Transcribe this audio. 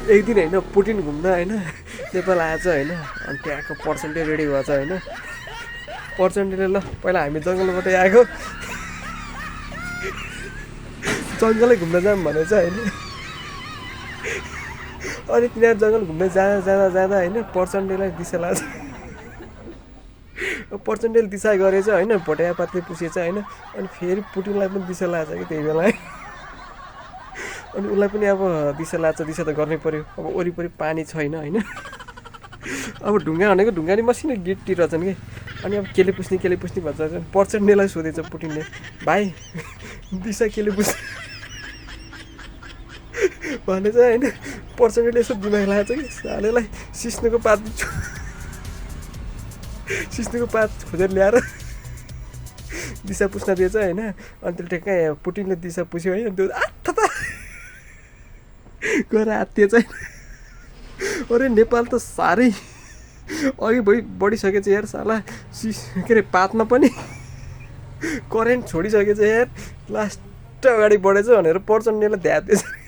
एक दिन होइन पुटिन घुम्न होइन नेपाल आएछ होइन अनि त्यहाँको पर्सेन्टेज रेडी भएछ होइन पर्सेन्टेजले ल पहिला हामी जङ्गलबाटै आएको जङ्गलै घुम्न जाऊँ भनेछ होइन अनि तिनीहरू जङ्गल घुम्न जाँदा होइन पर्सेन्टेजलाई दिशा लाग्छ पर्सेन्टेज दिशा गरेछ होइन भोटापातले पुसेछ होइन अनि फेरि पुटिनलाई पनि दिशा लाग्छ कि त्यही बेला अनि उसलाई पनि अब दिशा लाग्छ दिशा त गर्नै पर्यो अब वरिपरि पानी छैन होइन अब ढुङ्गा भनेको ढुङ्गा नि मसिनो गिटी रहेछन् कि अनि अब केले पुस्ने भन्छ पर्सेन्टेजलाई सोधेछ पुटिनले भाइ दिशा केले पुस्ने भनेछ होइन पर्सेन्टेजले यसो दिमाग लागेको छ कि सालेलाई सिस्नुको पात खोजेर ल्याएर दिशा पुस्न दिएछ होइन अनि त्यो ठ्याक्कै पुटिनले दिशा पुस्यो होइन त्यो आत्था त गएर आत्तिएछ अरे नेपाल त साह्रै अघि बढिसकेछ यार साला के अरे पातमा पनि करेन्ट छोडिसकेछ यार लास्ट अगाडि बढेछ भनेर पर्सेन्टेजलाई ध्यान दिएछ